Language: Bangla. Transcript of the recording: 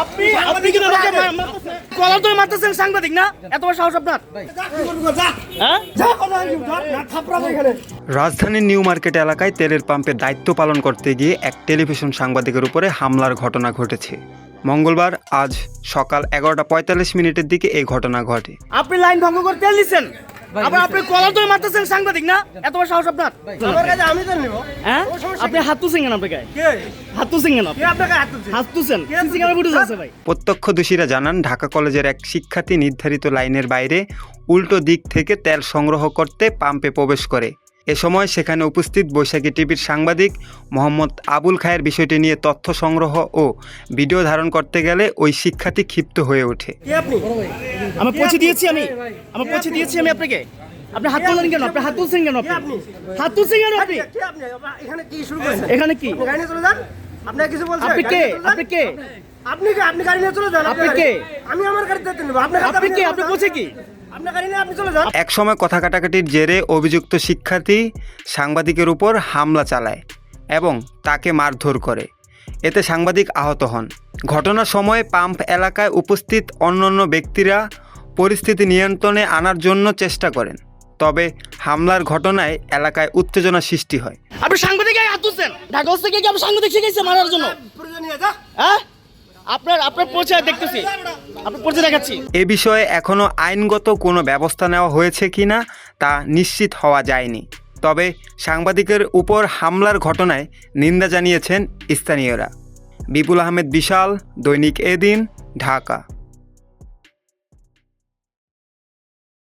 আপনি আপনি কি আমাকে কলার ধরে মারতেছেন? সাংবাদিক না? এত বড় সাহস আপনার? হ্যাঁ? রাজধানীর নিউ মার্কেট এলাকায় তেলের পাম্পে দায়িত্ব পালন করতে গিয়ে এক টেলিভিশন সাংবাদিকের উপরে হামলার ঘটনা ঘটেছে। মঙ্গলবার আজ সকাল 11:45 দিকে এই ঘটনা ঘটে। আপনি লাইন ভঙ্গ করে তেল দিচ্ছেন, আবার আপনি কলার ধরে মারতেছেন সাংবাদিক না? এত বড় সাহস আপনার? আমার কাছে আমি তো নিব। হ্যাঁ? আপনি হাত তুলছেন কেন? আপনাকে হাত তুলছেন কেন? আপনাকে হাত তুলছি। হাত তুলছেন? সিসি ক্যামেরা ফুটেজ আছে ভাই। প্রত্যক্ষদর্শীরা জানান, ঢাকা কলেজের এক শিক্ষার্থী নির্ধারিত লাইনের বাইরে উল্টো দিক থেকে তেল সংগ্রহ করতে পাম্পে প্রবেশ করে। এ সময় সেখানে উপস্থিত বৈশাখী টিভির সাংবাদিক মোহাম্মদ আবুল খায়ের বিষয়টি নিয়ে তথ্য সংগ্রহ ও ভিডিও ধারণ করতে গেলে ওই শিক্ষার্থী ক্ষিপ্ত হয়ে ওঠে। আমি পৌঁছে দিয়েছি আমি আপনাকে। আপনি হাত তুললেন কেন? আপনি হাত তুলছেন কেন? আপনি হাত তুলছেন কেন? আপনি এখানে কি শুরু করেছেন? এখানে কি? গাড়ি নিয়ে চলে যান। আপনাকে কিছু বলছেন? আপনি কে? আপনি কে? আপনি গাড়ি নিয়ে চলে যান। আপনি কে? আমি আমার গাড়িতে নিব। আপনি কে? আপনি পৌঁছে কি? আপনার গাড়ি নিয়ে আপনি চলে যান। এক সময় কথা কাটাকাটির জেরে অভিযুক্ত শিক্ষার্থী সাংবাদিকের উপর হামলা চালায় এবং তাকে মারধর করে। এতে সাংবাদিক আহত হন। ঘটনার সময় পাম্প এলাকায় উপস্থিত অন্যান্য ব্যক্তিরা পরিস্থিতি নিয়ন্ত্রণে আনার জন্য চেষ্টা করেন, তবে হামলার ঘটনায় এলাকায় উত্তেজনা সৃষ্টি হয়। আপনি সাংবাদিক গায়ে হাত তুলছেন? ঢাকা থেকে কি আপনি সাংবাদিক শিখেছেন মারার জন্য? প্রয়োজনীয় যা। হ্যাঁ? আপনার পরিচয় দেখতেছি, আপনার পরিচয় দেখাচ্ছি। এ বিষয়ে এখনও আইনগত কোনো ব্যবস্থা নেওয়া হয়েছে কিনা তা নিশ্চিত হওয়া যায়নি, তবে সাংবাদিকের উপর হামলার ঘটনায় নিন্দা জানিয়েছেন স্থানীয়রা। বিপুল আহমেদ বিশাল, দৈনিক এদিন, ঢাকা।